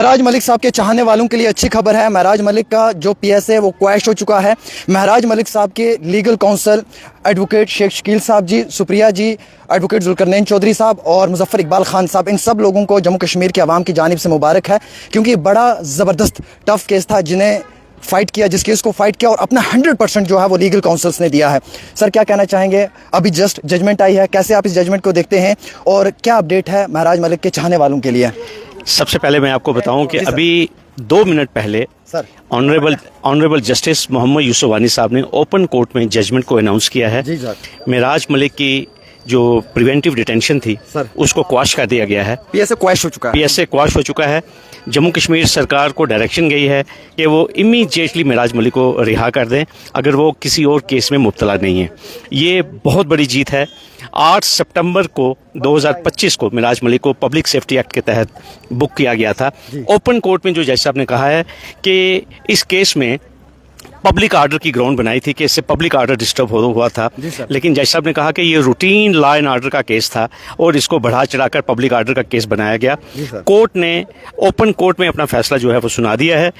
महराज मलिक साहब के चाहने वालों के लिए अच्छी खबर है। महराज मलिक का जो पीएस है वो क्वैश हो चुका है। महराज मलिक साहब के legal counsel advocate Sheikh Shakeel साहब जी, सुप्रिया जी, एडवोकेट जुल्करनैन चौधरी साहब और मुजफ्फर इकबाल खान साहब, इन सब लोगों को जम्मू कश्मीर के अवाम की जानिब से मुबारक है, क्योंकि बड़ा ज़बरदस्त टफ केस था जिन्हें फाइट किया, जिस केस को फाइट किया और अपना 100% जो है वो लीगल काउंसिल्स ने दिया है। सर क्या कहना चाहेंगे? अभी जस्ट जजमेंट आई है, कैसे आप इस जजमेंट को देखते हैं और क्या अपडेट है महराज मलिक के चाहने वालों के लिए? सबसे पहले मैं आपको बताऊं कि अभी 2 मिनट पहले sir honourable justice Mohammad Yusuf Wani साहब ने ओपन कोर्ट में जजमेंट को अनाउंस किया है। जी सर। महराज मलिक की जो प्रिवेंटिव डिटेंशन थी सर, उसको क्वाश कर दिया गया है। पीएसए क्वैश हो चुका है। पीएसए क्वाश हो चुका है। जम्मू कश्मीर सरकार को डायरेक्शन गई है कि वो इमीडिएटली महराज मलिक को रिहा कर दें अगर वो किसी और केस में मुब्तला नहीं है। ये बहुत बड़ी जीत है। 8 सितंबर को 2025 को महराज मलिक को पब्लिक सेफ्टी एक्ट के तहत बुक किया गया था। ओपन कोर्ट में जो जज साहब ने कहा है कि इस केस में पब्लिक आर्डर की ग्राउंड बनाई थी कि इससे पब्लिक आर्डर डिस्टर्ब हुआ था, लेकिन जज साहब ने कहा कि ये रूटीन लॉ एंड ऑर्डर का केस था और इसको बढ़ा चढ़ाकर पब्लिक आर्डर का केस बनाया गया। कोर्ट ने ओपन कोर्ट में अपना फैसला जो है वो सुना दिया है।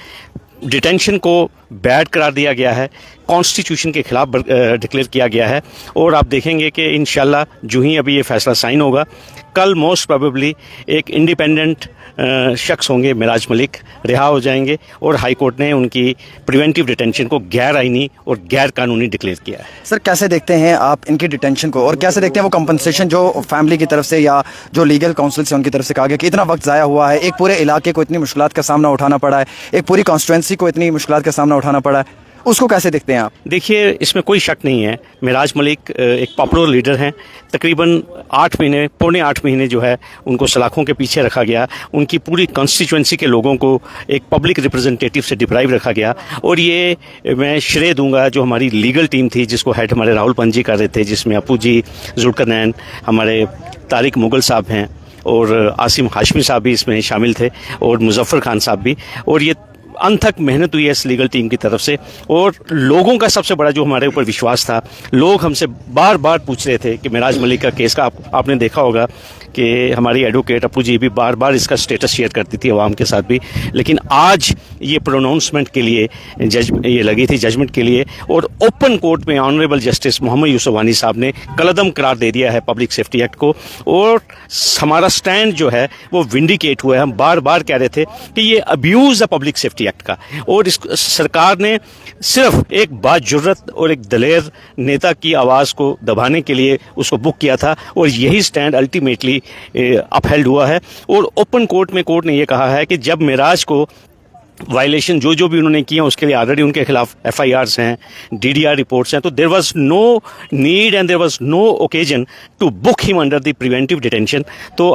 डिटेंशन को बैड करार दिया गया है, कॉन्स्टिट्यूशन के खिलाफ डिक्लेयर किया गया है और आप देखेंगे कि इंशाल्लाह जो ही अभी ये फैसला साइन होगा, कल मोस्ट प्रोबेबली एक इंडिपेंडेंट शख्स होंगे, महराज मलिक रिहा हो जाएंगे और हाई कोर्ट ने उनकी प्रिवेंटिव डिटेंशन को गैर आईनी और गैर कानूनी डिक्लेयर किया है। सर कैसे देखते हैं आप इनकी डिटेंशन को और कैसे देखते हैं वो कंपनसेशन जो फैमिली की तरफ से या जो लीगल काउंसिल से उनकी तरफ से कहा गया कि इतना वक्त ज़ाया हुआ है, एक पूरे इलाके को इतनी मुश्किलात का सामना उठाना पड़ा है, एक पूरी कॉन्स्टिट्यूंसी को इतनी मुश्किलात का सामना उठाना पड़ा है, उसको कैसे देखते हैं आप? देखिए, इसमें कोई शक नहीं है, महराज मलिक एक पॉपुलर लीडर हैं। तकरीबन 8 महीने, पौने 8 महीने जो है उनको सलाखों के पीछे रखा गया। उनकी पूरी कॉन्स्टिट्यूंसी के लोगों को एक पब्लिक रिप्रेजेंटेटिव से डिप्राइव रखा गया और ये मैं श्रेय दूंगा जो हमारी लीगल टीम थी, जिसको हेड हमारे राहुल पंजी कर रहे थे, जिसमें अपू जी, जुल्करनैन, हमारे तारिक मुगल साहब हैं और आसिम हाशमी साहब भी इसमें शामिल थे और मुजफ्फर खान साहब भी। और ये अनथक मेहनत हुई है इस लीगल टीम की तरफ से और लोगों का सबसे बड़ा जो हमारे ऊपर विश्वास था, लोग हमसे बार बार पूछ रहे थे कि महराज मलिक का केस का आपने देखा होगा कि हमारी एडवोकेट अपू जी भी बार बार इसका स्टेटस शेयर करती थी आवाम के साथ भी, लेकिन आज ये प्रोनाउंसमेंट के लिए ये लगी थी जजमेंट के लिए और ओपन कोर्ट में ऑनरेबल जस्टिस मोहम्मद यूसुफ वानी साहब ने कलदम करार दे दिया है पब्लिक सेफ्टी एक्ट को और हमारा स्टैंड जो है वो विंडिकेट हुआ है। हम बार बार कह रहे थे कि ये अब्यूज़ है पब्लिक सेफ्टी एक्ट का और इस सरकार ने सिर्फ एक बाजुर्रत और एक दलेर नेता की आवाज़ को दबाने के लिए उसको बुक किया था और यही स्टैंड अल्टीमेटली अपहेल्ड हुआ है। और ओपन कोर्ट में कोर्ट ने यह कहा है कि जब महराज को वायलेशन जो भी उन्होंने किया उसके लिए ऑलरेडी उनके खिलाफ FIRs हैं, DDR रिपोर्ट्स हैं, तो there was no need and there was no occasion to book him under the preventive detention. तो